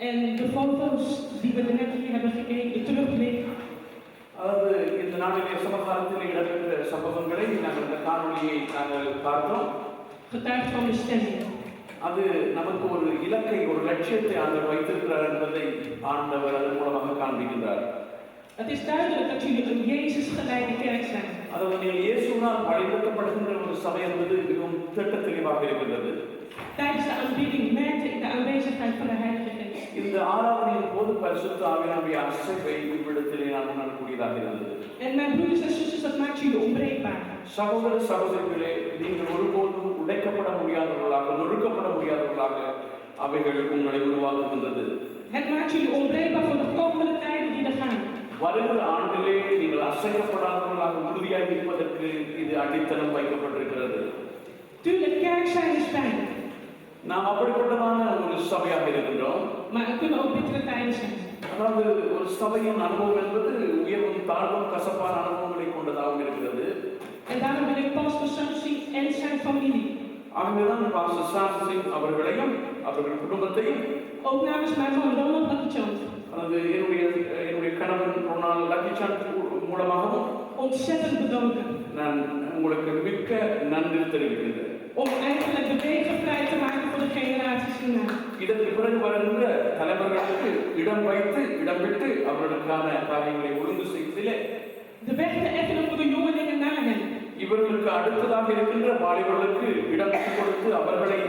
En de foto's die we net hier hebben gekeken, de terugblik. அதாவது இந்த நாளிலே சமகாலத்தில் இடம்பெற்ற சம்பவங்களை நாங்கள் இந்த காணொலியை நாங்கள் பார்த்தோம். Getuigt van bestemming. அது நமக்கு ஒரு இலக்கை, ஒரு லட்சியத்தை ஆண்டவர் வைத்திருக்கிறார் என்பதை ஆண்டவர் அதன் மூலமாக காண்பிக்கின்றார். Het is duidelijk dat jullie een Jezus geleide kerk zijn. அதாவது நீங்கள் இயேசுவால் வழிநடத்தப்படுகின்ற ஒரு சபை என்பது மிகவும் தெளிவாக இருக்கிறது. Tijdens de aanbidding merkte ik de aanwezigheid van de Heilige Geest. இந்த ஆராதனையின் போது பரிசுத்த ஆவியானவருடைய அசைவை இவ்விடத்திலே நான் உணரக்கூடியதாக இருந்தது. En mijn broeders en zusters, dat maakt jullie onbreekbaar. சகோதர சகோதரிகளே, நீங்கள் ஒருபோதும் உடைக்கப்பட முடியாதவர்களாக, நொறுக்கப்பட முடியாதவர்களாக அவைகள் உங்களை உருவாக்குகின்றது. Het maakt jullie onbreekbaar voor de komende tijden die er gaan. வருகிற ஆண்டிலே நீங்கள் அசைக்கப்படாதவர்களாக உறுதியாக இருப்பதற்கு இது அடித்தளம் வைக்கப்பட்டிருக்கிறது. Tuurlijk, kerk zijn is fijn. நாம் அப்படிப்பட்டதான ஒரு சபையாக இருக்கின்றோம். Maar er kunnen ook bittere tijden zijn. அதாவது ஒரு சபையின் அனுபவம் என்பது உயர்வும் தாழ்வும் கசப்பான அனுபவங்களை கொண்டதாகவும் இருக்கிறது. En daarom wil ik pastor Samsi en zijn familie. ஆகவேதான் பாஸ்டர் சாம்சி அவர்களையும் அவர்கள் குடும்பத்தையும் Ook namens mijn man Ronald Lakkichand. அது என்னுடைய கணவன் ரொனால்ட் லக்கிசாந்த் மூலமாகவும் Ontzettend bedanken. நான் உங்களுக்கு மிக்க நன்றி தெரிவிக்கின்றேன். Om eigenlijk de wegen vrij te maken voor de generaties hierna. இதற்கு பிறகு வருகின்ற தலைவர்களுக்கு இடம் வைத்து இடம் விட்டு அவர்களுக்கான காரியங்களை ஒழுங்கு செய்வதிலே De weg te effenen voor de jongelingen na hen. இவர்களுக்கு அடுத்ததாக இருக்கின்ற வாலிபர்களுக்கு இடம் கொடுத்து அவர்களை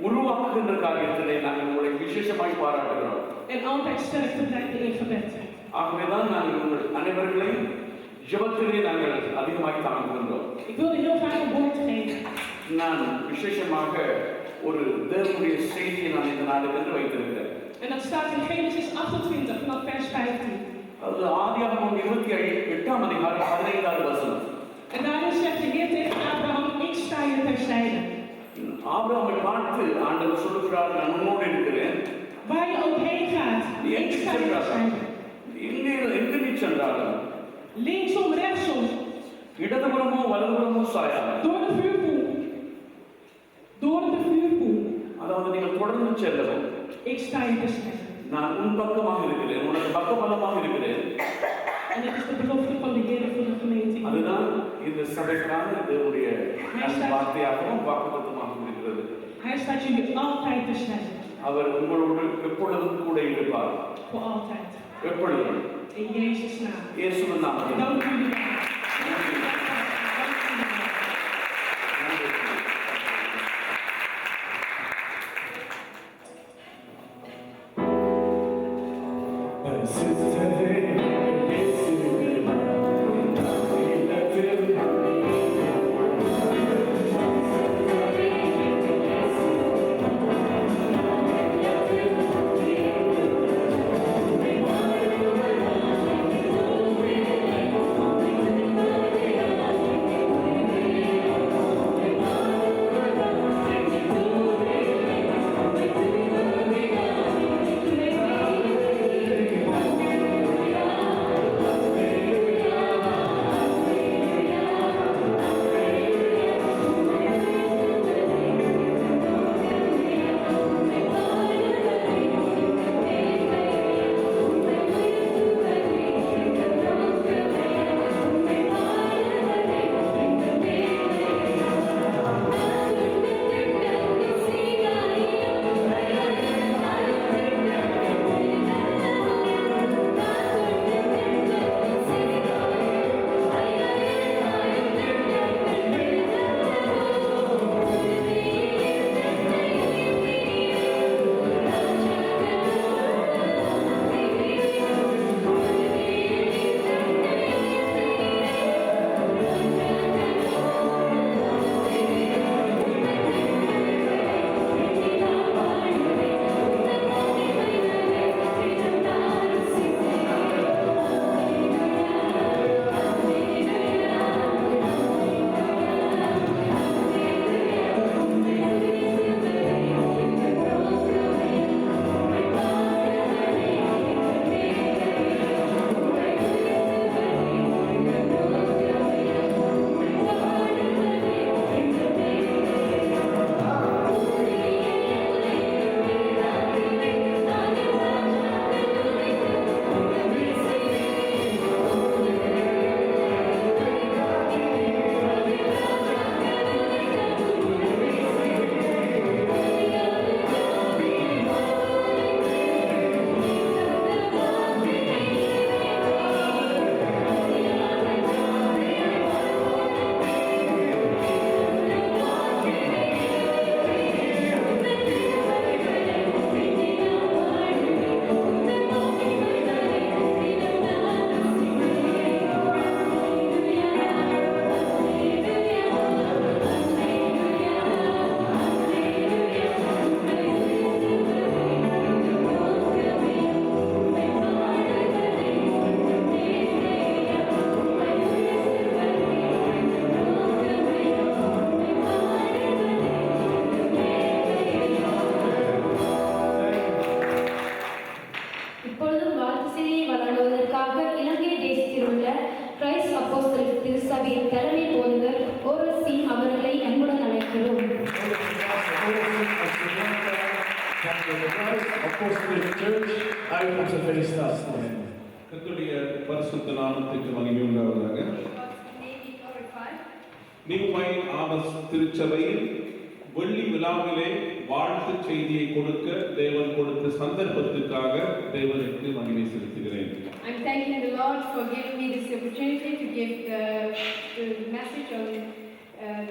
உருவாக்குகின்ற காரியத்திலே நாங்கள் உங்களை விசேஷமாய் பாராட்டுகிறோம். En altijd sterk te blijven in gebed. ஆகவேதான் நாங்கள் உங்கள் அனைவர்களையும் ஜெபத்திலே நாங்கள் அதிகமாய் தாங்குகின்றோம். Ik wilde heel graag een woord geven. நான் விசேஷமாக ஒரு தேவனுடைய செய்தியை நான் இந்த நாளுக்கு வைத்திருக்கிறேன். En dat staat in Genesis 28 vanaf vers 15. அது ஆதியாகமம் 28ஆம் அதிகாரம் 15வது வசனம். En daarin zegt de Heer tegen Abraham: ik sta je terzijde. ஆபிரகாமை பார்த்து ஆண்டவர் சொல்கிறார், நான் உன்னோடு இருக்கிறேன். Waar je ook heen gaat, ik sta je terzijde. எங்கு நீ சென்றாலும் Linksom, rechtsom. இடதுபுறமோ வலதுபுறமோ சாயாது. Door de vuurpoel. Door de vuurpoel. அதாவது நீங்கள் தொடர்ந்து செல்லவும். Ik sta je terzijde. நான் உன் பக்கமாக இருக்கிறேன், உனக்கு பக்கபலமாக இருக்கிறேன். En dat is de belofte van de Heer voor de gemeente. அதுதான் இந்த சபைக்கான தேவனுடைய வார்த்தையாகவும் வாக்குத்தத்தமாகவும் இருக்கிறது. Hij staat jullie altijd terzijde. அவர் உங்களோடு எப்பொழுதும் கூட இருப்பார். Voor altijd. எப்பொழுதும். In Jezus' naam. இயேசுவின் நாமத்தில். Dank jullie wel. Thank you. சபையின் தலைமை போதகர் ஓரல் சிங் அவர்களை அன்புடன் அழைக்கிறோம். கர்த்தருடைய பரிசுத்த நாமத்திற்கு மகிமை உண்டாவதாக. நியூமை ஆமஸ் திருச்சபையில் வெள்ளி விழாவிலே வாழ்த்து செய்தியை கொடுக்க தேவன் கொடுத்த சந்தர்ப்பத்துக்காக தேவனுக்கு மகிமை செலுத்துகிறேன். I'm thanking the Lord for giving me this opportunity to give the message on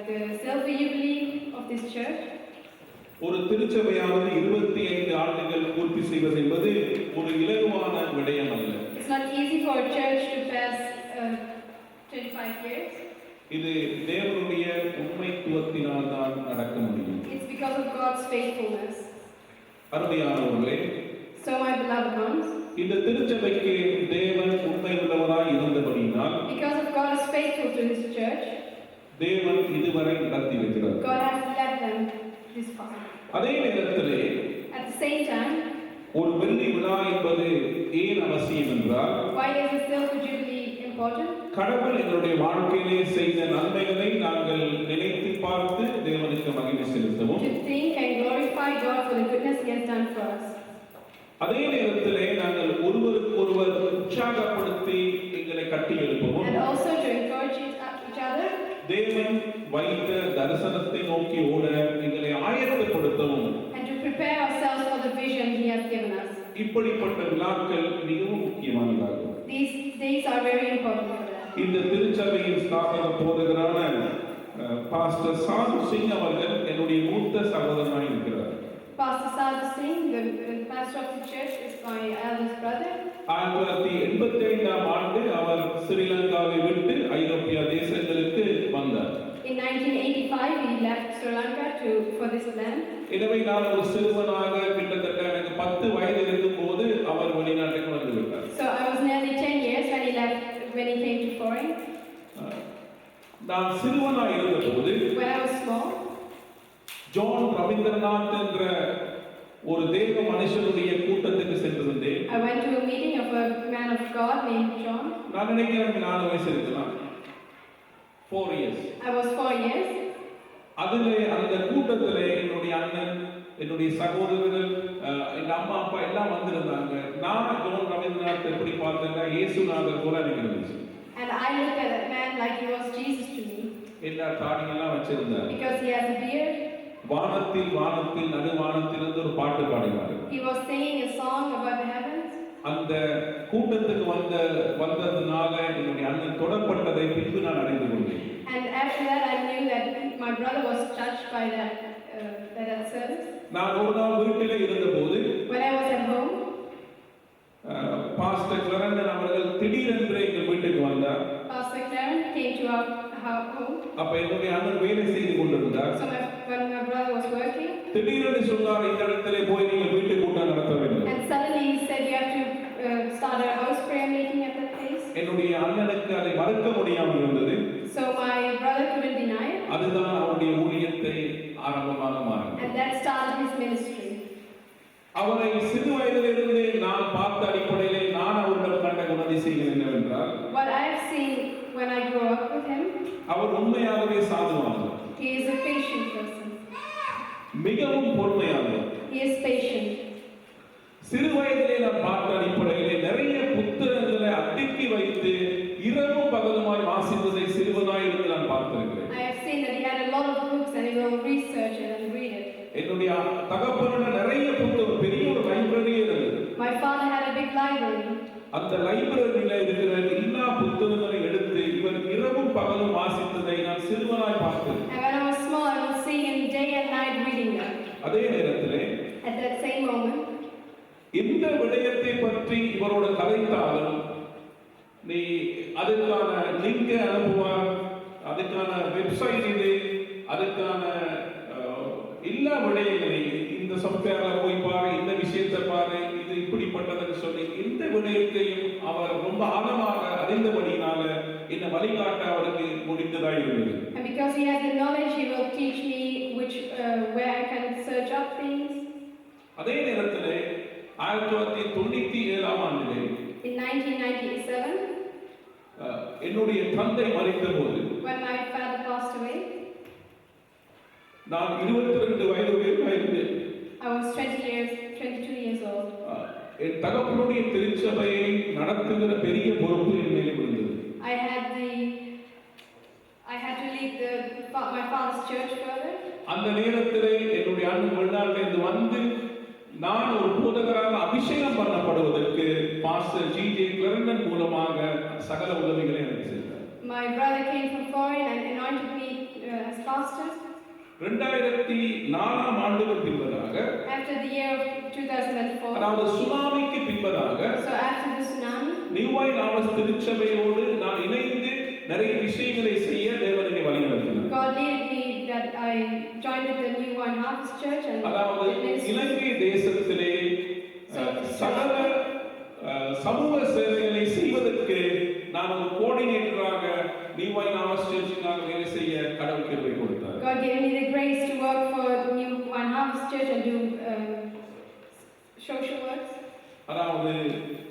the silver jubilee of this church. ஒரு திருச்சபையானது 25 ஆண்டுகள் பூர்த்தி செய்வது என்பது ஒரு இலகுவான விடயம் அல்ல. It's not easy for a church to pass 25 years. இது தேவனுடைய உண்மைத்துவத்தினால் தான் நடக்க முடியும். It's because of God's faithfulness. அருமையானவர்களே, So my beloved ones, இந்த திருச்சபைக்கு தேவன் உண்மை உள்ளவராய் இருந்தபடியினால் because of God is faithful to His church, தேவன் இதுவரை நடத்தி வைக்கிறார். God has led them this far. அதே நேரத்திலே At the same time, ஒரு வெள்ளி விழா என்பது ஏன் அவசியம் என்றால், why is the silver jubilee important? கடவுள் எங்களுடைய வாழ்க்கையிலே செய்த நன்மைகளை நாங்கள் நினைத்து பார்த்து தேவனுக்கு மகிமை செலுத்தவும், To think and glorify God for the goodness He has done for us. அதே நேரத்திலே நாங்கள் ஒருவருக்கு ஒருவர் உற்சாகப்படுத்தி எங்களை கட்டி எழுப்பவும், And also to encourage each other, தேவன் வைத்த தரிசனத்தை நோக்கி ஓட எங்களை ஆயத்தப்படுத்தவும், and to prepare ourselves for the vision He has given us. இப்படிப்பட்ட விழாக்கள் மிகவும் முக்கியமானதாகும். These days are very important for that. இந்த திருச்சபையின் ஸ்தாபக போதகரான பாஸ்டர் சாது சிங் அவர்கள் என்னுடைய மூத்த சகோதரனாய் இருக்கிறார். Pastor Sadhu Singh, the pastor of the church, is my eldest brother. 1985 ஆண்டு அவர் ஸ்ரீலங்காவை விட்டு ஐரோப்பிய தேசங்களுக்கு வந்தார். In 1985, he left Sri Lanka for this land. எனவே நான் ஒரு சிறுவனாக கிட்டத்தட்ட எனக்கு 10 வயது இருக்கும்போது அவர் வெளிநாட்டுக்கு வந்து விட்டார். So I was nearly 10 years when he came to foreign. நான் சிறுவனாக இருந்தபோது When I was small, John Ravindranath என்ற ஒரு தேவ மனுஷனுடைய கூட்டத்துக்கு சென்றிருந்தேன். I went to a meeting of a man of God named John. நான் நினைக்கிறேன் 4 வயசு இருக்கலாம். 4 years. I was 4 years. அதிலே அந்த கூட்டத்திலே என்னுடைய அண்ணன், என்னுடைய சகோதரர்கள், எங்க அம்மா அப்பா எல்லாம் வந்திருந்தாங்க. நான் ஜான் ரவீந்திரநாத் எப்படி பார்த்தேன்னா இயேசுநாதர் போல எனக்கு இருந்துச்சு. And I looked at that man like he was Jesus to me. எல்லா தாடியெல்லாம் வச்சிருந்தார். Because he has a beard. வானத்தில் வானத்தில் நடுவானத்தில் இருந்து ஒரு பாட்டு பாடினார். He was singing a song about the heavens. அந்த கூட்டத்துக்கு வந்ததுனால என்னுடைய அண்ணன் தொடப்பட்டதை பின்பு நான் அறிந்து கொண்டேன். And after that I knew that my brother was touched by that service. நான் ஒரு நாள் வீட்டிலே இருந்தபோது When I was at home, pastor Clarendon அவர்கள் திடீரென்று எங்கள் வீட்டுக்கு வந்தார். Pastor Clarence came to our home. அப்ப என்னுடைய அண்ணன் வேலை செய்து கொண்டிருந்தார். So when my brother was working, திடீரென்று சொன்னார், இந்த இடத்திலே போய் நீங்கள் வீட்டு கூட்டம் நடத்த வேண்டும். and suddenly he said you have to start a house prayer meeting at that place. என்னுடைய அண்ணனுக்கு அதை மறுக்க முடியாமல் இருந்தது. So my brother couldn't deny it. அதுதான் அவருடைய ஊழியத்தை ஆரம்பமாக மாறினது. And that started his ministry. அவரை சிறு வயதிலிருந்து நான் பார்த்த அடிப்படையிலே நான் அவரிடம் கண்ட குணாதிசயங்கள் என்னவென்றால், What I have seen when I grew up with him, அவர் உண்மையாகவே சாதுவானவர். he is a patient person. மிகவும் பொறுமையானவர். He is patient. சிறு வயதிலே நான் பார்த்த அடிப்படையிலே நிறைய புத்தகங்களை அடுக்கி வைத்து இரவும் பகலுமாய் வாசித்ததை சிறுவனாய் இருந்து நான் பார்த்திருக்கிறேன். I have seen that he had a lot of books and he will research it and read it. என்னுடைய தகப்பனோட நிறைய புத்தகம், பெரிய ஒரு லைப்ரரியே இருந்தது. My father had a big library. அந்த லைப்ரரியில இருக்கிற எல்லா புத்தகங்களையும் எடுத்து இவர் இரவும் பகலும் வாசித்ததை நான் சிறுவனாய் பார்த்தேன். And when I was small, I would see him day and night reading them. அதே நேரத்திலே At that same moment, எந்த விடயத்தை பற்றி இவரோட கதைத்தாலும் நீ அதுக்கான லிங்க் அனுப்புவார், அதுக்கான வெப்சைட் இது, அதுக்கான எல்லா விடயங்களையும் இந்த சாஃப்ட்வேர்ல போய் பாரு, இந்த விஷயத்தை பாரு, இது இப்படிப்பட்டதுன்னு சொல்லி இந்த விடயத்தையும் அவர் ரொம்ப ஆழமாக அறிந்தபடினால என்ன வழிகாட்ட அவருக்கு முடிந்ததா இருந்தது. and because he has the knowledge, he will teach me where I can search up things. அதே நேரத்திலே 1997 ஆண்டிலே In 1997, என்னுடைய தந்தை மரித்த போது when my father passed away, நான் 22 வயது இருந்தேன். I was 22 years old. என் தகப்பனுடைய திருச்சபையை நடத்துகிற பெரிய பொறுப்பு என் மேலே விழுந்தது. I had to lead my father's church further. அந்த நேரத்திலே என்னுடைய ஆண்டு வெளிநாட்டிலிருந்து வந்து நான் ஒரு போதகராக அபிஷேகம் பண்ணப்படுவதற்கு பாஸ்டர் ஜி.ஜே. கிளர்டன் மூலமாக சகல உதவிகளை எனக்கு செய்தார். My brother came from foreign and anointed me as pastor. 2004 ஆண்டுக்கு பின்பதாக, After the year of 2004, அதாவது சுனாமிக்கு பின்பதாக, so after the tsunami, new wine harvest திருச்சபையோடு நான் இணைந்து நிறைய விஷயங்களை செய்ய தேவன் என்னை வழிநடத்தினார். God led me that I joined the New Wine Harvest Church and அதாவது இலங்கை தேசத்திலே சகல சமூக சேவைகளை செய்வதற்கு நான் ஒரு கோஆர்டினேட்டராக நியூ வைன் ஹார்வெஸ்ட் சர்ச்சுக்காக வேலை செய்ய கடவுள் கிருபை கொடுத்தார். God gave me the grace to work for the New Wine Harvest Church and do social works. அதாவது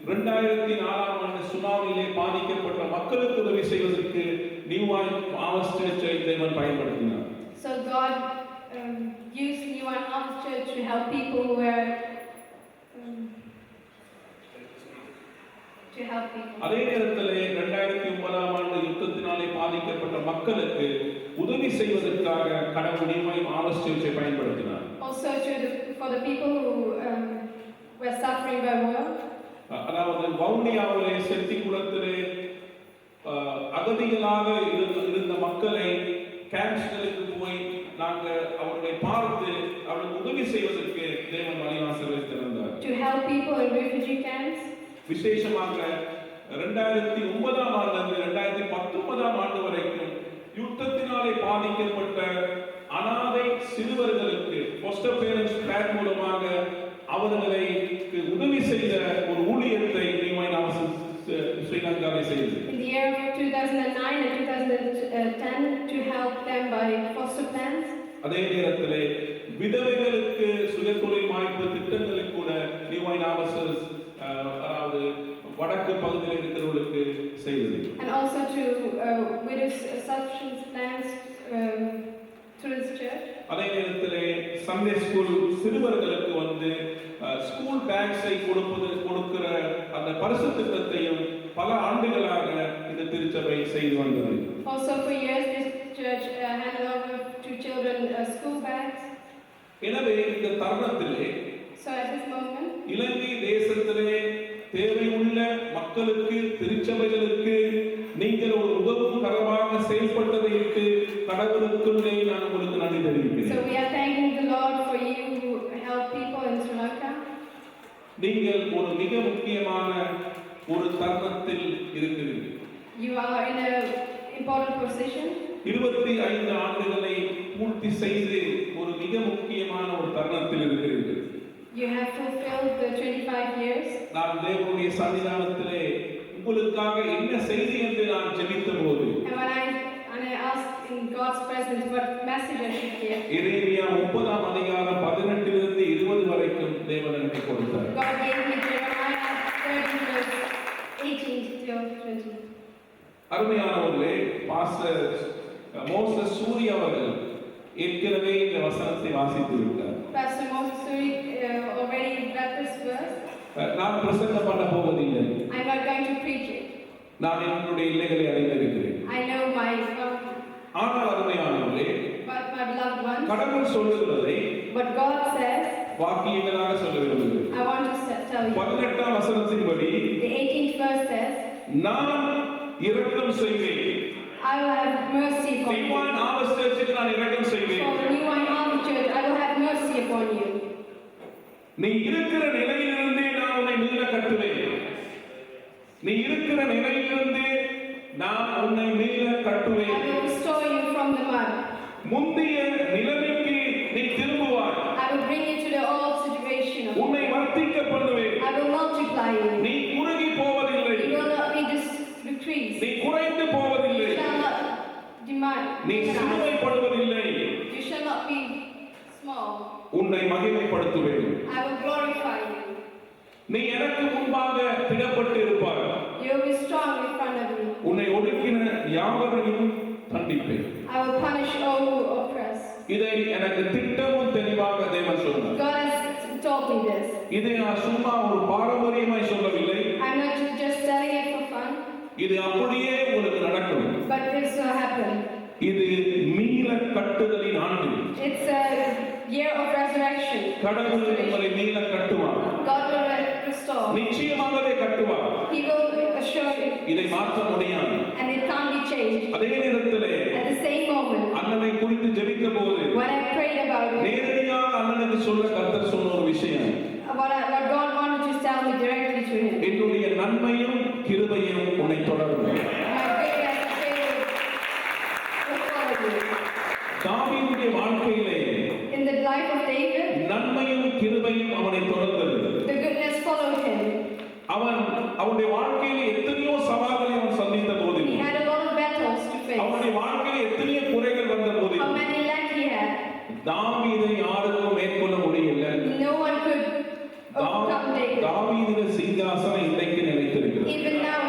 2004 ஆண்டு சுனாமியிலே பாதிக்கப்பட்ட மக்களுக்கு உதவி செய்வதற்கு நியூ வைன் ஹார்வெஸ்ட் சர்ச்சை தேவன் பயன்படுத்தினார். So God used New Wine Harvest Church to help people who were அதே நேரத்திலே 2009 ஆண்டு யுத்தத்தினாலே பாதிக்கப்பட்ட மக்களுக்கு உதவி செய்வதற்காக கடவுள் நியூ வைன் ஹார்வெஸ்ட் சர்ச்சை பயன்படுத்தினார். Also for the people who were suffering by war. அதாவது வவுனியாவிலே செட்டிக்குளத்திலே அகதிகளாக இருந்த மக்களை கேம்ப்ஸ்களுக்கு போய் நாங்கள் அவர்களை பார்த்து அவர்களுக்கு உதவி செய்வதற்கு தேவன் வழிவாசலை திறந்தார். To help people in refugee camps. விசேஷமாக 2009 ஆண்டிலிருந்து 2019 ஆண்டு வரைக்கும் யுத்தத்தினாலே பாதிக்கப்பட்ட அனாதை சிறுவர்களுக்கு foster parents plan மூலமாக அவர்களுக்கு உதவி செய்த ஒரு ஊழியத்தை நியூ வைன் ஹார்வெஸ்ட் ஸ்ரீலங்காவை செய்தது. In the year of 2009 and 2010 to help them by foster plans. அதே நேரத்திலே விதவைகளுக்கு சுயதொழில் வாய்ப்பு திட்டங்களை கூட நியூ வைன் ஹார்வெஸ்ட் அதாவது வடக்கு பகுதியில் இருக்கிறவர்களுக்கு செய்தது. And also to widows subsistence plans through this church. அதே நேரத்திலே சண்டே ஸ்கூல் சிறுவர்களுக்கு வந்து ஸ்கூல் பேக்ஸை கொடுக்கிற அந்த பரிசு திட்டத்தையும் பல ஆண்டுகளாக இந்த திருச்சபை செய்து வந்தது. Also for years this church handed over to children school bags. எனவே இந்த தருணத்திலே So at this moment, இலங்கை தேசத்திலே தேவையுள்ள மக்களுக்கு திருச்சபைகளுக்கு நீங்கள் ஒரு உதவுகரமாக செயல்பட்டதற்கு கடவுளுக்குள்ளே நான் உங்களுக்கு நன்றி தெரிவிக்கிறேன். So we are thanking the Lord for you who help people in Sri Lanka. நீங்கள் ஒரு மிக முக்கியமான ஒரு தருணத்தில் இருக்கிறீர்கள். You are in a important position. 25 ஆண்டுகளை பூர்த்தி செய்து ஒரு மிக முக்கியமான ஒரு தருணத்தில் இருக்கிறீர்கள். You have fulfilled the 25 years. நான் தேவனுடைய சன்னிதானத்திலே உங்களுக்காக என்ன செய்தி என்று நான் ஜெபித்தபோது And when I asked in God's presence what message I should give, எரேமியா 30 அதிகாரம் 18 இலிருந்து 20 வரைக்கும் தேவன் எனக்கு கொடுத்தார். God gave me Jeremiah 30 verse 18 till 20. அருமையானவர்களே, பாஸ்டர் மோசஸ் சூரி அவர்கள் ஏற்கனவே இந்த வசனத்தை வாசித்து விட்டார். Pastor Moses Suri already read this verse. நான் பிரசங்கம் பண்ண போவதில்லை. I'm not going to preach it. நான் என்னுடைய இல்லங்களை அடைந்திருக்கிறேன். I know my ஆனால் அருமையானவர்களே, but my beloved ones, கடவுள் சொல்லுகிறதை what God says, வாக்கியங்களாக சொல்ல விரும்புகிறேன். I want to tell you. 18ஆம் வசனத்தின்படி The 18th verse says, நான் இரக்கம் செய்வேன். I will have mercy upon new you. Vine harvest சர்ச்சுக்கு நான் இரக்கம் செய்வேன். For the New Wine Harvest Church, I will have mercy upon you. நீ இருக்கிற நிலையிலிருந்தே நான் உன்னை மீள கட்டுவேன். நீ இருக்கிற நிலையிலிருந்தே நான் உன்னை மீள கட்டுவேன். I will restore you from the mud. முந்திய நிலைமைக்கு நீ திரும்புவாய். I will bring you to the old situation. உன்னை வர்த்திக்க பண்ணுவேன். I will multiply you. நீ குறுகி போவதில்லை. You will not be decreased. நீ குறைந்து போவதில்லை. You shall not நீ சிறுமைப்படுவதில்லை. You shall not be small. உன்னை மகிமைப்படுத்துவேன். I will glorify you. நீ எனக்கு முன்பாக திடப்பட்டு இருப்பாய். You You will be strong in front of me. உன்னை ஒடுக்கின யாவரையும் தண்டிப்பேன். I will punish all who oppress. இதை எனக்கு திட்டமும் தெளிவாக தேவன் சொன்னார். God has told me this. இதை நான் சும்மா ஒரு பாரம்பரியமாய் சொல்லவில்லை. I'm not just telling it for fun, இது அப்படியே உங்களுக்கு நடக்கும். but this will happen. இது மீள கட்டுதலின் ஆண்டு. It's a year of resurrection. கடவுள் உங்களை மீள கட்டுவார். God will restore. நிச்சயமாகவே கட்டுவார். He will assure you. இதை மாற்ற முடியாது. And it can't be changed. அதே நேரத்திலே At the same moment, அண்ணனை குறித்து ஜெபித்த போது when I prayed about it, நேரடியாக அண்ணனுக்கு சொல்ல கர்த்தர் சொன்ன ஒரு விஷயம், what God wanted to tell me directly to him. என்னுடைய நன்மையும் கிருபையும் உன்னை தொடரும். My goodness and favor will follow you. தாவீதுடைய வாழ்க்கையிலே In the life of David, நன்மையும் கிருபையும் அவனை தொடர்ந்தது. the goodness followed him. அவனுடைய வாழ்க்கையிலே எத்தனையோ சவால்களை அவன் சந்தித்த He போதிலும், had a lot of battles to face. அவனுடைய வாழ்க்கையிலே எத்தனையோ குறைகள் வந்த How போதிலும், many lack he had. தாவீதை யாருக்கும் மேற்கொள்ள முடியல. No one could overcome David. தாவீதின் சிங்காசனம் இன்றைக்கு நிலைத்திருக்கிறது. Even now,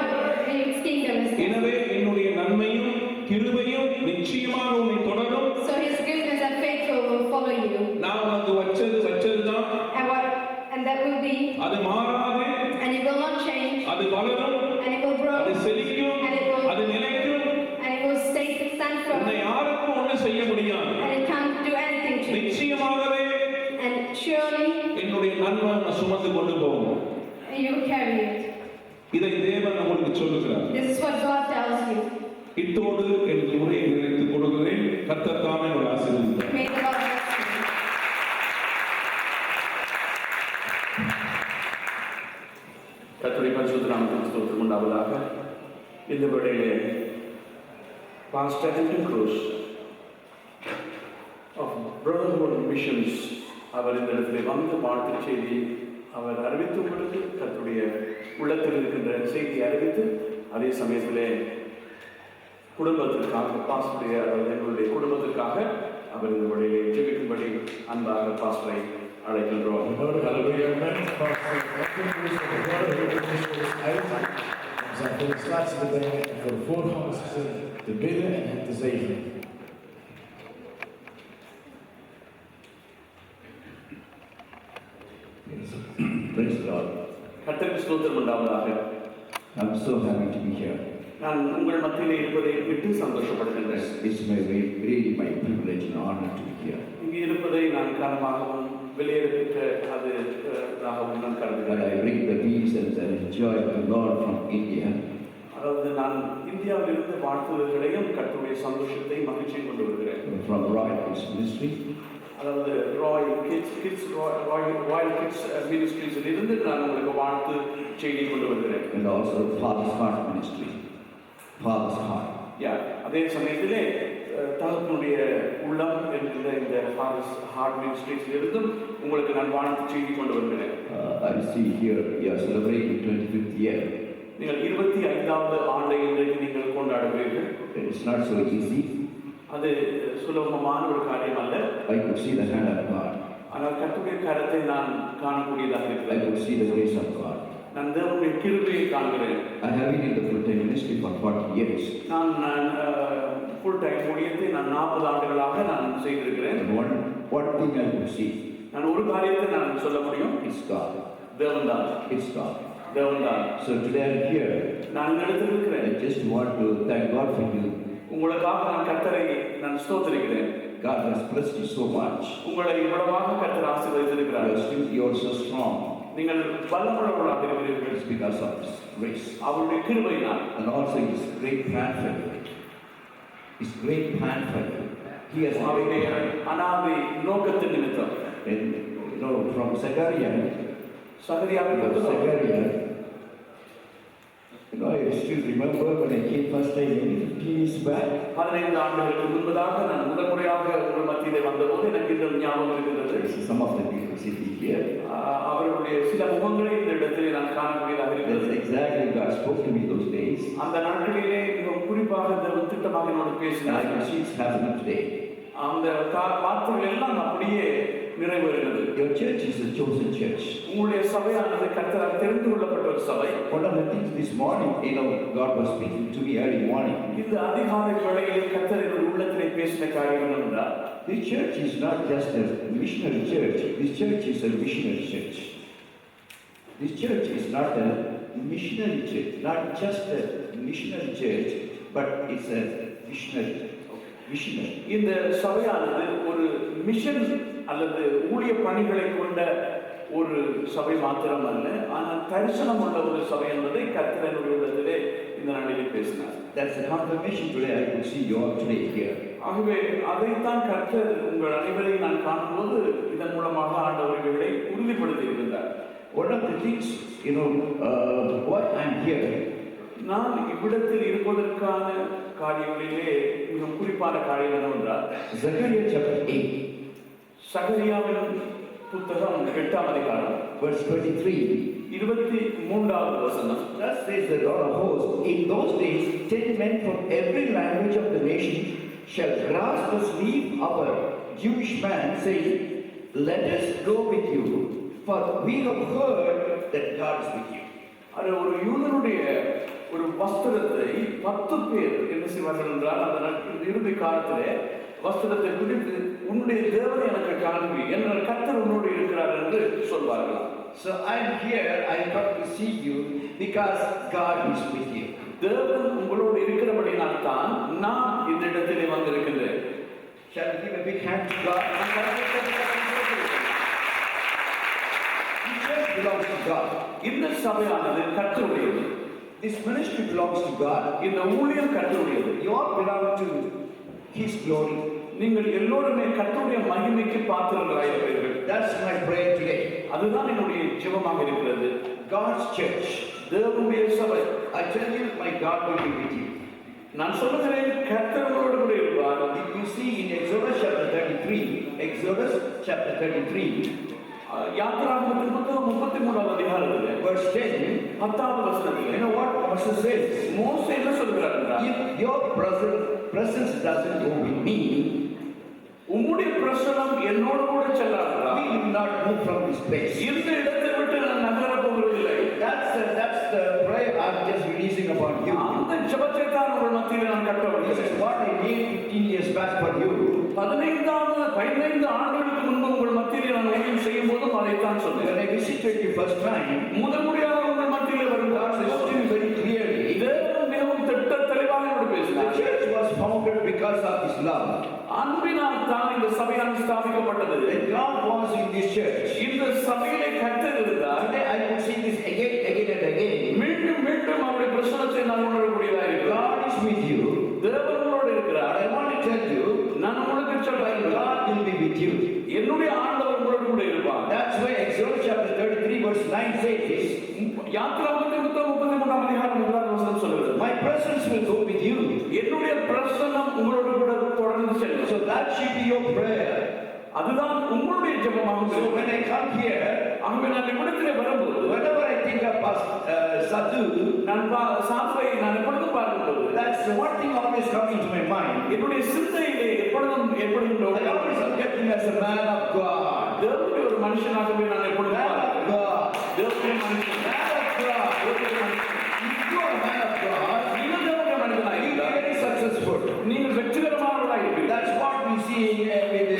his kingdom is. எனவே என்னுடைய நன்மையும் கிருபையும் நிச்சயமாக உன்னை தொடரும். So his goodness and faithful will follow you. நான் உனக்கு வச்சதுதான், And that will be, அது மாறாது, and it will not change, அது வளரும், and it will grow, அது செழிக்கும், அது நிலைக்கும். and it will stand firm, உன்னை யாருக்கும் ஒன்றும் செய்ய முடியாது. and it can't do anything to you. நிச்சயமாகவே And surely என்னுடைய நன்மை உன்னை சுமந்து கொண்டு போகும். you will carry it. இதை தேவன் உங்களுக்கு சொல்லுகிறார். This is what God tells you. இத்தோடு என் உரையை நிறைத்துக் கொடுக்கிறேன். கர்த்தர் தாமே உங்களை ஆசீர்வதிப்பார். May the Lord bless you. கர்த்தருடைய பரிசுத்த நாமத்துக்கு ஸ்தோத்திரம் உண்டாவதாக. இந்த வேளையிலே pastor Henry Cruz of brotherhood missions அவர் இந்த இடத்திலே வந்த வாழ்த்து செய்தி அவர் அறிவித்து உங்களுக்கு கர்த்தருடைய உள்ளத்தில் இருக்கின்ற செய்தியை அறிவித்து அதே சமயத்திலே குடும்பத்திற்காக பாஸ்டருடைய எங்களுடைய குடும்பத்திற்காக அவர் இந்த வழியிலே ஜெபிக்கும்படி அன்பாக பாஸ்டரை அழைக்கின்றோம். Praise God. கர்த்தருக்கு ஸ்தோத்திரம் உண்டாவதாக. I'm so happy to be here. நான் உங்கள் மத்தியிலே இருப்பதை விட்டு சந்தோஷப்படுகின்றேன். It's really my privilege and honor to be here. இங்கே இருப்பதை நான் காரணமாகவும் வெளியேறிட்ட அது நான் But கருதுகிறேன். I bring the peace and the joy of the Lord from India. அதாவது நான் இந்தியாவில் இருந்த வாழ்த்துதல்களையும் கர்த்தருடைய சந்தோஷத்தை மகிழ்ச்சியை கொண்டு வருகிறேன். From Royal Kids Ministry. அதாவது ராயல் கிட்ஸ் மினிஸ்ட்ரீஸில் இருந்து நான் உங்களுக்கு வாழ்த்து செய்தியை கொண்டு வருகிறேன். And also Father's Heart Ministry. Father's Heart. அதே சமயத்திலே தகப்பனுடைய உள்ளம் என்கிற இந்த ஃபாதர்ஸ் ஹார்ட் மினிஸ்ட்ரீஸில் இருந்தும் உங்களுக்கு நான் வாழ்த்து செய்தி கொண்டு வருகிறேன். I see here you are celebrating 25th year. நீங்கள் 25வது ஆண்டை இன்றைக்கு நீங்கள் கொண்டாடுகிறீர்கள். It's not so easy. அது சுலபமான ஒரு காரியம் அல்ல. I could see the hand of God. ஆனால் கர்த்தருடைய கரத்தை நான் காணக்கூடியதாக I இருக்கிறது. could see the grace of God. நான் தேவனுடைய கிருபையை காண்கிறேன். I have been in the full-time ministry for 40 years. நான் ஃபுல் டைம் ஊழியத்தை நான் 40 ஆண்டுகளாக நான் செய்திருக்கிறேன். And one thing I could see. நான் ஒரு காரியத்தை நான் சொல்ல முடியும். It's God. தேவன்தான். It's God. தேவன்தான். So today I'm here. நான் இந்த இடத்தில் இருக்கிறேன். I just want to thank God for you. உங்களுக்காக நான் கர்த்தரை நான் ஸ்தோத்திரிக்கிறேன். God has blessed you so much. உங்களை இவ்வளவாக கர்த்தர் ஆசீர்வதித்திருக்கிறார். You are so strong. நீங்கள் பலமுள்ளவர்களாக இருக்கிறீர்கள். It's because of His grace. அவருடைய கிருபையினால். And also His great plan for you. His great plan for you. He has அவருடைய அனாதை நோக்கத்தின் நிமித்தம். And you know, from Zechariah, you know, I still remember when I came first time 15 years back. 15 ஆண்டுகளுக்கு முன்பதாக நான் முதல் முறையாக உங்கள் மத்தியிலே வந்தபோது எனக்கு இந்த ஞாபகம் இருக்கிறது. Some of the people sitting here. அவர்களுடைய சில முகங்களை இந்த இடத்திலே நான் காணக்கூடியதாக இருக்கிறது. That's exactly God spoke to me those days. அந்த நாட்களிலே மிகவும் குறிப்பாக இந்த திட்டமாக என்னோடு பேசினார். I can see it's happening today. அந்த வார்த்தைகள் எல்லாம் அப்படியே நிறைவேறுகிறது. Your church is a chosen church. உங்களுடைய சபையானது கர்த்தரால் தெரிந்து கொள்ளப்பட்ட ஒரு சபை. One of the things this morning, God was speaking to me early morning. இந்த அதிகாலை வேளையில் கர்த்தர் என்னுடைய உள்ளத்திலே பேசின காரியம் என்னவென்றால், This church is not just a missionary church. This church is a missionary church. This church is not a missionary church, not just a missionary church, but it's a missionary. Missionary. இந்த சபையானது ஒரு mission அல்லது ஊழிய பணிகளை கொண்ட ஒரு சபை மாத்திரம் அல்ல, ஆனால் தரிசனம் உள்ள ஒரு சபை என்பதை கர்த்தர் என்னுடைய உள்ளத்திலே இந்த நாளிலே பேசினார். That's a confirmation today. I could see you all today here. ஆகவே அதைத்தான் கர்த்தர் உங்கள் அனைவரையும் நான் காணும்போது இதன் மூலமாக ஆண்டவர் இவைகளை உறுதிப்படுத்தி இருந்தார். One of the things, why I'm here, நான் இவ்விடத்தில் இருப்பதற்கான காரியங்களிலே மிக குறிப்பான காரியம் என்னவென்றால், Zechariah chapter 8, சகரியாவின் புத்தகம் 8ஆம் அதிகாரம் verse 23. 23வது வசனம். Thus says the Lord of hosts, in those days 10 men from every language of the nation shall grasp the sleeve of a Jewish man, saying, let us go with you, for we have heard that God is with you. அது ஒரு யூதனுடைய ஒரு வஸ்திரத்தை 10 பேர் என்ன செய்வார்கள் என்றால், அந்த இறுதி காலத்திலே வஸ்திரத்தை பிடித்து உன்னுடைய தேவனை எனக்கு காண்பி என்ற கர்த்தர் உன்னோடு இருக்கிறார் என்று சொல்வார்கள். So I am here, I come to see you because God is with you. தேவன் உங்களோடு இருக்கிறபடினால் தான் நான் இந்த இடத்திலே வந்திருக்கின்றேன். Shall we give a big hand to God? This church belongs to God. இந்த சபையானது கர்த்தருடையது. This ministry belongs to God. இந்த ஊழியம் கர்த்தருடையது. You all belong to His glory. நீங்கள் எல்லோருமே கர்த்தருடைய மகிமைக்கு பாத்திரங்களாயிருக்கிறீர்கள். That's my prayer today. அதுதான் என்னுடைய ஜெபமாக இருக்கிறது. God's church. தேவனுடைய சபை. I tell you, my God will be with you. நான் சொல்லுகிறேன், கர்த்தர் உங்களோடு கூட இருப்பார். If you see in Exodus chapter 33, யாத்திராகமத்தின் புத்தகம் 33வது அதிகாரத்திலே verse 10, 10வது வசனத்திலே you know what Moses says? மோசே என்ன சொல்கிறார் என்றால், If your presence doesn't go with me, உம்முடைய பிரசனம் என்னோடு கூட செல்லாதா, we will not move from this place. இந்த இடத்தை விட்டு நான் நகர போவதில்லை. That's the prayer I'm just releasing upon you. அந்த ஜெபத்தை தான் உங்கள் மத்தியில் நான் This கட்டவில்லை. is what I made 15 years back for you. 15 ஆண்டுகளுக்கு முன்பு உங்கள் மத்தியிலே நான் ஊழியம் செய்யும் போதும் அதைத்தான் சொன்னேன். When I visited you first time, முதன்முறையாக உங்கள் மத்தியிலே God வரும்போது spoke to me very clearly. தேவன் மிகவும் தெளிவாக என்னோடு The பேசினார். church was founded because of His love. அன்பினால் தான் இந்த சபையானது ஸ்தாபிக்கப்பட்டது. And God was in this church. இந்த சபையிலே கர்த்தர் இருந்தார். Today I could see this again and again. மீண்டும் மீண்டும் அவருடைய பிரசனத்தை நான் உணரக்கூடியதாக இருக்கிறார். God is with you. தேவன் உங்களோடு இருக்கிறார். But I want to tell you, நான் உங்களுக்கு சொல்றேன், God will be with you. என்னுடைய ஆண்டவர் உங்களோடு கூட இருப்பார். That's why Exodus chapter 33 verse 9 says, யாத்திராகமத்தின் புத்தகம் 33ஆம் அதிகாரம் 1வது வசனம் சொல்கிறது, my presence will go with you. என்னுடைய பிரசன்னம் உங்களோடு கூட தொடர்ந்து செல்லும். So that should be your prayer. அதுதான் உங்களுடைய ஜெபமாக So இருக்கும். when I come here, ஆகவே நான் இவ்விடத்திலே வரும்போது whenever I think of Sadhu, நான் சாத்வை நான் எப்பொழுதும் பார்க்கும்போது that's the one thing always coming to my mind. என்னுடைய சிந்தையிலே எப்பொழுதும் I always look at him as a man of God. தேவனுடைய ஒரு மனுஷனாகவே நான் எப்பொழுதும் Man of பார்க்கிறேன். God. தேவனுடைய மனுஷன். Man of God. தேவனுடைய மனுஷன். If you are a man of God, நீங்கள் தேவனுடைய மனிதனாக you will be இருந்தால் very successful. நீங்கள் வெற்றிகரமானவர்களாக இருப்பீர்கள். That's what we see with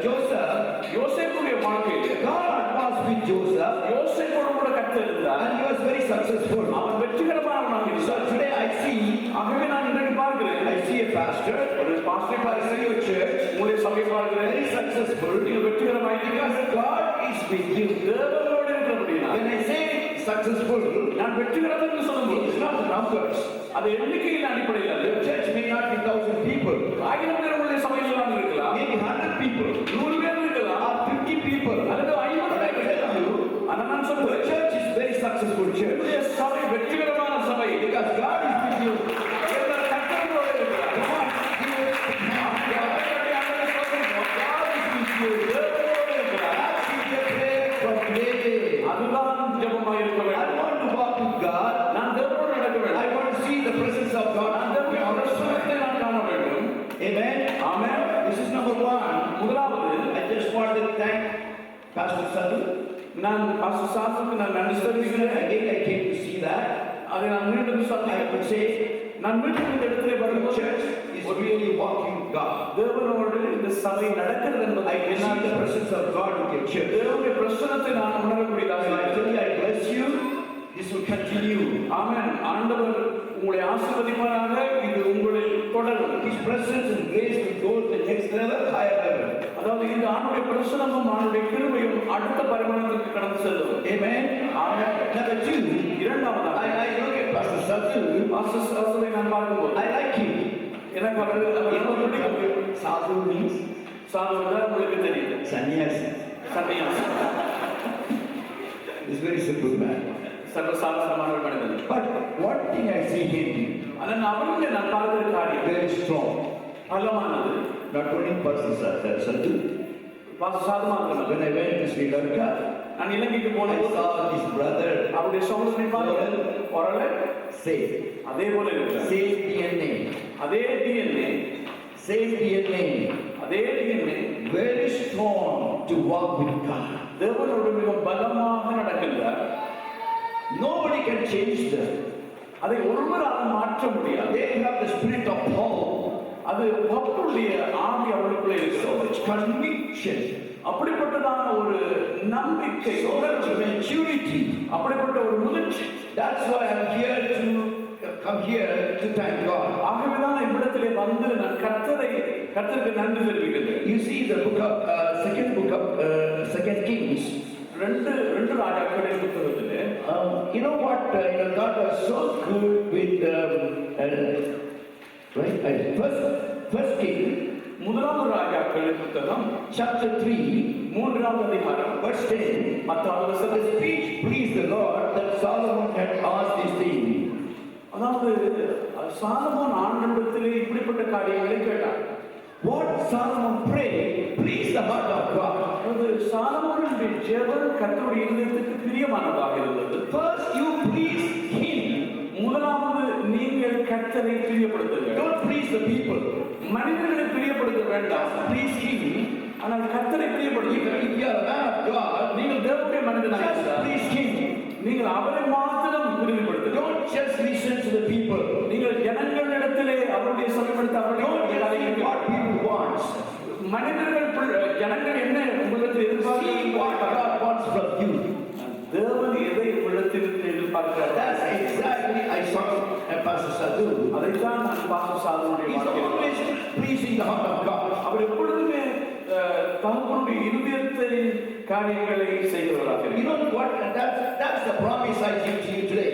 Joseph. யோசேப்புடைய வாழ்க்கையில் God was with Joseph யோசேப்போடு கூட கர்த்தர் இருந்தார். and he was very successful. அவன் வெற்றிகரமானவனாக So இருந்தார். today I see இன்றைக்கு பார்க்கிறேன், a pastor, ஒரு பாஸ்டரை I பார்க்கிறேன், see your church உங்களுடைய சபை பார்க்கிறேன், very successful நீங்கள் வெற்றிகரமாயிருக்கீர்கள். because God is with you. தேவனோடு இருக்கிறபடியால் When I say successful, நான் வெற்றிகரம் என்று சொல்லும்போது it's not the numbers. அது எண்ணிக்கையின் அடிப்படையில் அல்ல. Your church may not be 1,000 people, 1000 பேர் உங்களுடைய சபையில் இருக்கலாம், maybe 100 people, 100 பேர் இருக்கலாம், or 50 people. அல்லது 50 பேர் இருக்கலாம். ஆனால் நான் The சொல்கிறேன், church is very successful church உங்களுடைய சபை வெற்றிகரமான சபை. because God is with you. ஏன்னா கர்த்தரோடு இருக்கிறார். Come on, give it. தேவனோடு இருக்கிறார். That's the prayer for today. அதுதான் ஜெபமாக இருக்க I வேண்டும். want to walk with God. நான் தேவனோடு நடக்க வேண்டும். I want to see the presence of God. நான் தேவனுடைய பிரசன்னத்தை நான் காண வேண்டும். Amen. Amen. This is number one. முதலாவது, I just want to thank Pastor Sadhu, நான் பாஸ்டர் சாதுக்கு நான் நன்றி தெரிவிக்கிறேன். again I came to see that. அதை நான் மீண்டும் I could say, நான் மீண்டும் இந்த இடத்திலே the வரும்போது church is really walking with God. தேவனோடு இந்த சபை நடக்கிறது என்பதை I can see the presence of God in your church. தேவனுடைய பிரசன்னத்தை நான் உணரக்கூடியதாக So I இருக்கிறது. tell you, I bless you. This will continue. ஆமென். ஆண்டவர் உங்களை ஆசீர்வதிப்பாராக. இது உங்களில் தொடரும். His presence and grace will go to the next level, higher level. அதாவது இந்த ஆண்டுடைய பிரசனமும் ஆண்டுடைய கிருபையும் அடுத்த பரிமாணத்திற்கு கடந்து செல்லும். Amen. ஆமென். Number two, இரண்டாவதாக I look at Pastor Sadhu. Pastor சாதுவை நான் பார்க்கும்போது I like him. எனக்கு அவர் ரொம்ப பிடிக்கும். Sadhu means சாது தான் உங்களுக்கு தெரியும். sannyasi. சன்னியாசி. He's a very simple man. சர்வசாதாரணமான ஒரு மனிதன். But one thing I see him, ஆனால் அவருடைய நான் பார்க்கிற காரியம் very strong. பலமானது. Not only Pastor Sadhu. Pastor சாது மாத்திரமல்ல. When I went to Sri Lanka, நான் இலங்கைக்கு I போனபோது saw his brother அவருடைய சகோதரனை பார்த்தேன். குரலை same. அதே போல இருக்கிறார். Same DNA. அதே டிஎன்ஏ, Same DNA. அதே DNA Very strong to walk with God. தேவனோடு மிக பலமாக நடக்கின்றார். Nobody can change them. அதை ஒருவரால் மாற்ற முடியாது. They have the spirit of Paul. அது பவுலுடைய ஆவி அவளுக்குள்ளே So இருக்கிறது. much conviction. அப்படிப்பட்டதான ஒரு நம்பிக்கை, So much maturity. அப்படிப்பட்ட ஒரு முதிர்ச்சி. That's why I'm here to come here to thank God. ஆகவேதான் இவ்விடத்திலே வந்து நான் கர்த்தருக்கு நன்றி தெரிவிக்கிறேன். You see the book of Second Kings. ரெண்டு ராஜாக்களின் புத்தகத்திலே You know what? God was so good with first King, முதலாவது ராஜாக்களின் புத்தகம் chapter 3, மூன்றாவது அதிகாரம் verse 10. 10வது The வசனம். speech pleased the Lord that Solomon had asked this thing. அதாவது சாலமோன் ஆண்டவரிடத்திலே இப்படிப்பட்ட காரியங்களை கேட்டார். What Solomon prayed pleased the heart of God. அதாவது சாலமோனுடைய ஜெபம் கர்த்தருடைய இருதயத்துக்கு பிரியமானதாக இருந்தது. First you please Him. முதலாவது நீங்கள் கர்த்தரை பிரியப்படுத்துங்கள். Don't please the people. மனிதர்களை பிரியப்படுத்த வேண்டாம். Please Him. ஆனால் கர்த்தரை பிரியப்படுத்துங்கள். If you are a man of God, நீங்கள் தேவனுடைய மனிதனாக just இருந்தால் please Him. நீங்கள் அவரை மாத்திரம் பிரியப்படுத்துங்கள். Don't just listen to the people. நீங்கள் ஜனங்களிடத்திலே அவருடைய சமயப்படுத்த Don't just see அவருடைய what people want. மனிதர்கள் ஜனங்கள் என்ன உங்களுக்கு See what எதிர்பார்க்கிறார்கள்? God wants from you. தேவன் எதை உள்ளத்திலிருந்து எதிர்பார்க்கிறார்? That's exactly I saw Pastor Sadhu. அதைத்தான் நான் பாஸ்டர் சாதுனுடைய He's வாழ்க்கையில் always pleasing the heart of God. அவர் எப்பொழுதுமே தகப்பனுடைய இருதயத்தை காரியங்களை செய்கிறவராக You இருக்கிறார். know what? That's the promise I give to you today.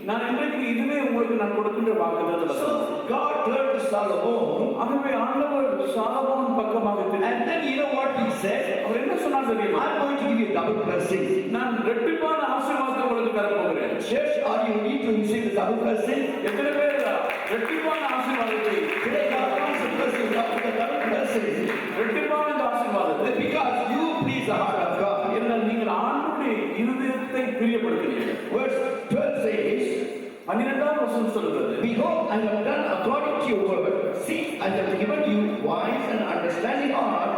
நான் இன்றைக்கு இதுவே உங்களுக்கு நான் கொடுக்கின்ற வாக்குதல். So God turned to Solomon, ஆகவே ஆண்டவர் சாலமோன் பக்கமாக திரும்பி, and then you know what he said? அவர் என்ன சொன்னார் தெரியுமா? I'm going to give you double blessing. நான் இரட்டிப்பான ஆசீர்வாதத்தை உங்களுக்கு தரப்போகிறேன். Church, are you ready to receive the double blessing? எத்தனை பேர் இரட்டிப்பான ஆசீர்வாதத்தை Today God wants to bless you with the double blessing. இரட்டிப்பான இந்த ஆசீர்வாதத்தை Because you please the heart of God. என்றால் நீங்கள் ஆண்டுடைய இருதயத்தை பிரியப்படுகிறீர்கள். Verse 12 says, 12வது வசனம் சொல்கிறது, Behold, I have done according to your word. See, I have given you wise and understanding heart,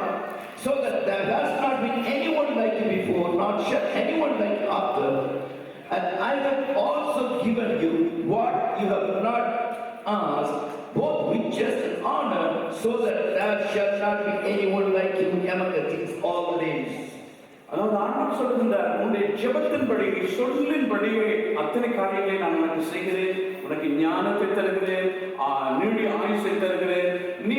so that there has not been anyone like you before, not shall anyone like you after. And I have also given you what you have not asked, both riches and honor, so that there shall not be anyone like you among the kings all the days. அதாவது ஆண்டவர் சொல்லுகின்றார், உன்னுடைய ஜெபத்தின்படி சொல்லின்படியே அத்தனை காரியங்களை நான் உனக்கு செய்கிறேன். உனக்கு ஞானத்தை தருகிறேன், நீடிய ஆயுசை தருகிறேன். நீ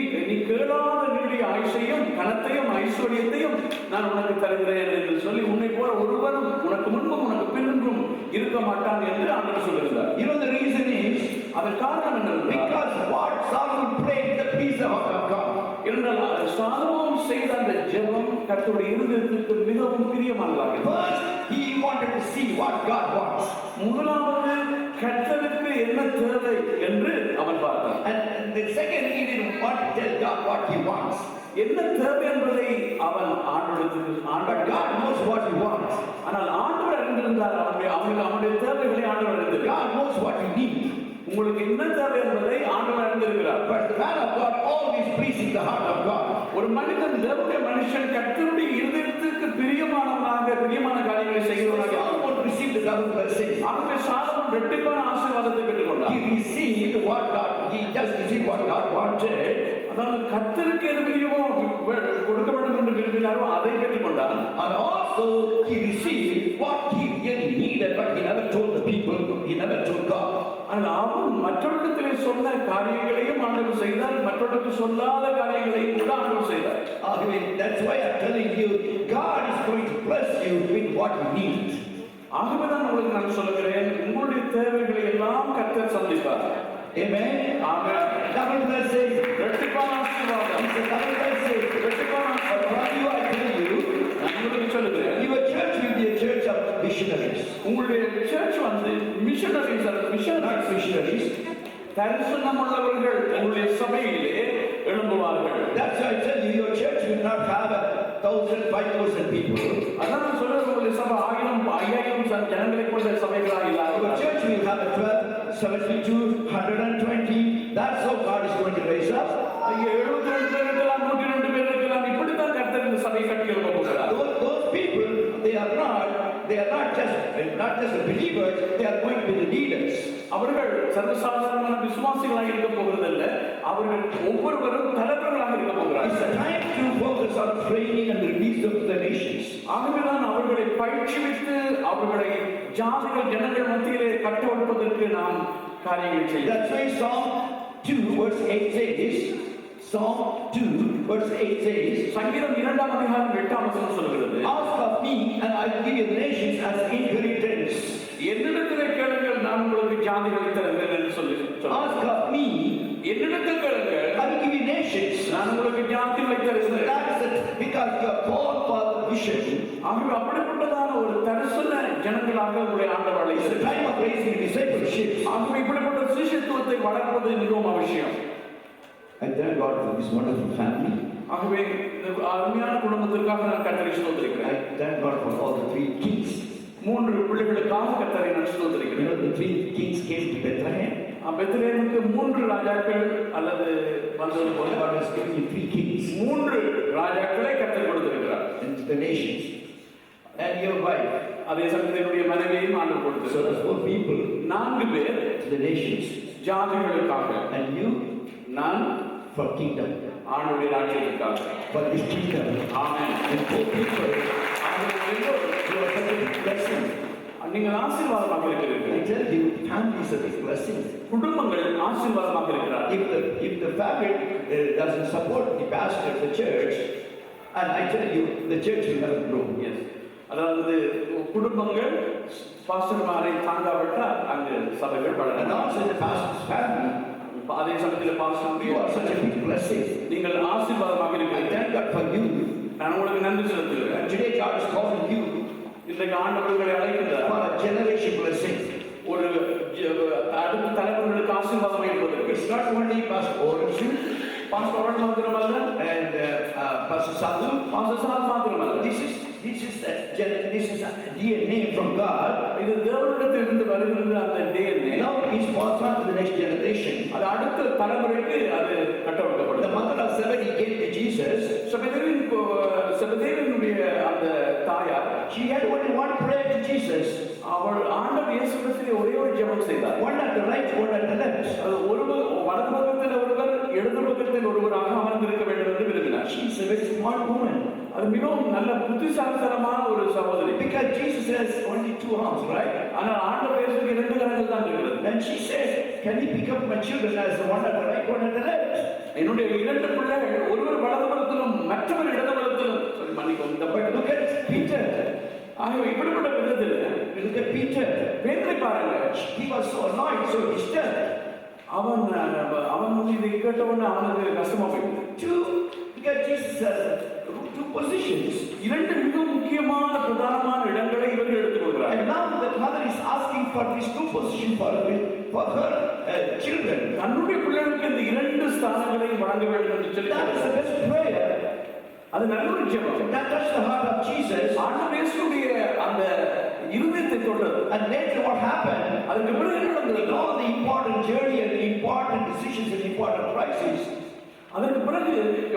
கேளாத நீடிய ஆயுசையும் கனத்தையும் ஐஸ்வர்யத்தையும் நான் உனக்கு தருகிறேன் என்று சொல்லி உன்னை போல ஒருவரும் உனக்கு முன்பும் உனக்கு பின்னும் இருக்க மாட்டான் என்று ஆண்டவர் சொல்லுகிறார். You know the reason is, அதன் காரணம் என்னவென்றால், because what Solomon prayed, the peace of God. என்றால் சாலமோன் செய்த அந்த ஜெபம் கர்த்தருடைய இருதயத்துக்கு மிகவும் பிரியமானதாக இருந்தது. First, he wanted to see what God wants. முதலாவது கர்த்தருக்கு என்ன தேவை என்று அவன் பார்த்தான். And the second, he didn't want to tell God what he wants. என்ன தேவை என்பதை அவன் But ஆண்டவர் God knows what he wants. ஆனால் ஆண்டவர் அறிந்திருந்தார். அவனுடைய தேவைகளை ஆண்டவர் அறிந்திருக்கிறார். God knows what you need. உங்களுக்கு என்ன தேவை என்பதை ஆண்டவர் அறிந்திருக்கிறார். But the man of God always pleasing the heart of God. ஒரு மனிதன் தேவனுடைய மனுஷன் கர்த்தருடைய இருதயத்துக்கு பிரியமான காரியங்களை செய்கிறவனாக Solomon received the double blessing. ஆகவே சாலமோன் இரட்டிப்பான ஆசீர்வாதத்தை பெற்றுக்கொண்டார். He received what God, he just received what God wanted. அதாவது கர்த்தருக்கு எது பிரியமோ கொடுக்க வேண்டும் என்று விரும்பினாரோ அதை பெற்றுக்கொண்டார். And also he received what he really needed, but he never told the people, he never told God. ஆனால் அவன் மற்றவர்களிடத்திலே சொன்ன காரியங்களையும் ஆண்டவர் செய்தார், மற்றவர்களுக்கு சொல்லாத காரியங்களையும் கூட ஆண்டவர் செய்தார். That's why I'm telling you, God is going to bless you with what you need. ஆகவே தான் உங்களுக்கு நான் சொல்லுகிறேன், உங்களுடைய தேவைகளை எல்லாம் கர்த்தர் சந்திப்பார். Amen. ஆமென். Double blessing. இரட்டிப்பான ஆசீர்வாதம். It's a double blessing. இரட்டிப்பான But what do I tell you? நான் உங்களுக்கு சொல்லுகிறேன், Your church will be a church of missionaries. உங்களுடைய சர்ச் மிஷனரிஸ் Not missionaries. தரிசனம் உள்ளவர்கள் உங்களுடைய சபையிலே எழும்புவார்கள். That's why I tell you, your church will not have 1,000, 5,000 people. அதான் நான் சொல்றேன், உங்களுடைய சபை 1000, 5000 ஜனங்களை கொண்ட சபைகளாக Your இல்லாத church will have 12, 72, 120. That's how God is going to raise up. 72 பேர் இருக்கலாம், 102 பேர் இருக்கலாம். இப்படித்தான் கர்த்தர் இந்த சபை கட்டி எழுப்ப போகிறார். Those people, they are not just the believers, they are going to be the leaders. அவர்கள் சர்வசாதாரணமான விசுவாசிகளாக இருக்க போகிறதில்லை, அவர்கள் ஒவ்வொருவரும் தலைவர்களாக இருக்க It's போகிறார்கள். a time to focus on training and release of the nations. ஆகவேதான் அவர்களை பயிற்சிவித்து அவர்களை ஜாதிகள் ஜனங்கள் மத்தியிலே கட்டமைப்பதற்கு நாம் காரியங்களை செய்ய. That's why Psalm 2 verse 8 says, Psalm 2 verse 8 says, சங்கீதம் 2ஆம் அதிகாரம் 8ஆம் வசனம் சொல்கிறது, ask of me and I will give you the nations as inheritance. என்னிடத்திலே கேளுங்கள், நான் உங்களுக்கு ஜாதிகளை தருவேன் என்று சொல்லி Ask of me, என்னிடத்தில் கேளுங்கள், I will give you nations. நான் உங்களுக்கு ஜாதிகளை தருவேன். That's it, because you are called for the vision. ஆகவே அப்படிப்பட்டதான ஒரு தரிசன ஜனங்களாக உங்களுடைய ஆண்டவரை It's a time of raising discipleship. ஆகவே இப்படிப்பட்ட சிஷ்யத்துவத்தை வளர்ப்பது மிகவும் அவசியம். I thank God for this wonderful family. ஆகவே இந்த அருமையான குடும்பத்திற்காக நான் கர்த்தரை ஸ்தோத்திரிக்கிறேன். I thank God for all the 3 kings. 3 பிள்ளைகளுக்காக கர்த்தரை நான் You ஸ்தோத்திரிக்கிறேன். know, the 3 kings came to Bethlehem. பெத்லகேமுக்கு 3 ராஜாக்கள் அல்லது வந்தது போல God has given you 3 kings 3 ராஜாக்களை கர்த்தர் கொடுத்திருக்கிறார். and the nations. And your wife. அதே சமயத்தினுடைய மனைவியையும் ஆண்டவர் So கொடுத்திருக்கிறார். there's 4 people 4 பேர் to the nations. ஜாதிகளுக்காக, And you நான் for kingdom. ஆண்டவருடைய ராஜ்யத்திற்காக. For this kingdom. Amen. And 4 people, ஆண்டவர் எல்லோரும் you are such a big blessing. நீங்கள் ஆசீர்வாதமாக I இருக்கிறீர்கள். tell you, families are big blessing. குடும்பங்கள் ஆசீர்வாதமாக இருக்கிறார். If the family doesn't support the pastor, the church, and I tell you, the church will never grow. Yes. அதாவது குடும்பங்கள் பாஸ்டர்மாரை தாங்காவிட்டால் அங்கு சபைகள் And வளரும். also the pastor's family, அதே சமயத்தில் pastor you are such a big blessing. நீங்கள் ஆசீர்வாதமாக I இருக்கிறீர்கள். thank God for you. நான் உங்களுக்கு நன்றி செலுத்துகிறேன். And today God is calling you இன்றைக்கு ஆண்டவர் உங்களை அழைக்கிறார், for a generation blessing. ஒரு அடுத்த தலைமுறைகளுக்கு ஆசீர்வாதம் என்பதற்கு. It's not only Pastor Orange pastor அவர்கள் மாத்திரமல்ல, and Pastor Sadhu. Pastor sir மாத்திரமல்ல, This is a DNA from God. இது தேவனிடத்திலிருந்து வருகின்ற அந்த DNA. Now it's passed on to the next generation. அது அடுத்த தலைமுறைக்கு அது The கட்டமைக்கப்படுது. mother of Zebedee gave to Jesus. செபதேவினுடைய அந்த தாயார், She had only one prayer to Jesus. அவள் ஆண்டவர் இயேசு கிறிஸ்துவை ஒரே ஒரு ஜெபம் செய்தார். One at the right, one at the left. அது ஒருவர் வலது பக்கத்தில் ஒருவர், இடது பக்கத்தில் ஒருவராக அமர்ந்திருக்க வேண்டும் என்று விரும்பினார். She is a very smart woman. அது மிகவும் நல்ல புத்திசாலித்தனமான ஒரு சகோதரி. Because Jesus has only 2 arms, right? ஆனால் ஆண்டவர் இயேசுவுக்கு 2 கரங்கள் தான் இருக்கிறது. And she said, can you pick up my children as the one at the right, one at the left? என்னுடைய 2 பிள்ளைகள், ஒருவர் வலது புறத்திலும் மற்றவர் இடது புறத்திலும். சரி, மன்னிக்கவும். But look at Peter. ஆகவே இப்படிப்பட்ட விதத்தில் Look at Peter. பேதுரை பாருங்க. He was so annoyed, so disturbed. அவன் இதை கேட்டவொன்னு அவனுக்கு கஷ்டமா போயிட்டு. Because Jesus has 2 positions. 2 மிக முக்கியமான பிரதானமான இடங்களை இவர்கள் எடுத்துக்கொள்கிறார். And now the mother is asking for these 2 positions for her children. தன்னுடைய பிள்ளைகளுக்கு இந்த 2 ஸ்தானங்களை வழங்க வேண்டும் என்று சொல்லி, That is the best prayer. அது நல்ல ஒரு ஜெபம். That touched the heart of Jesus. ஆண்டவர் இயேசுவுடைய அந்த இருதயத்தை தொட்டது. And later what happened? அதுக்கு பிறகு நடந்தது In all the important journey and important decisions and important crises, அதற்கு பிறகு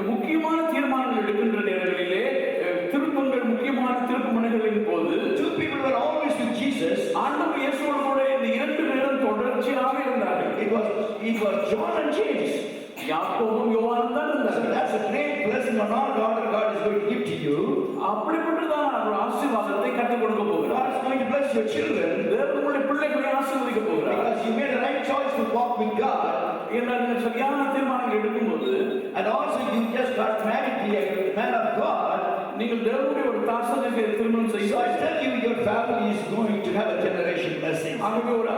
முக்கியமான தீர்மானம் இருக்கின்ற நேரங்களிலே திருப்பங்கள் முக்கியமான திருப்பமனைகளின் போது two people were always with Jesus. ஆண்டவர் இயேசுவோடு கூட இந்த 2 பேரும் தொடர்ச்சியாக இருந்தார்கள். It was John and James. யாக்கோபும் யோவானும் தான் So இருந்தார்கள். that's a great blessing or not God is going to give to you. அப்படிப்பட்டதான ஒரு ஆசீர்வாதத்தை கற்றுக் கொடுக்க போகிறார். God is going to bless your children தேவன் உங்களுடைய பிள்ளைகளை ஆசீர்வதிக்க போகிறார். because you made the right choice to walk with God. என்றால் நீங்கள் சரியான தீர்மானங்கள் எடுக்கும்போது And also you just got married to a man of God. நீங்கள் தேவனுடைய ஒரு தாசனுக்கு திருமணம் So I செய்ய tell you, your family is going to have a generation blessing. ஆகவே ஒரு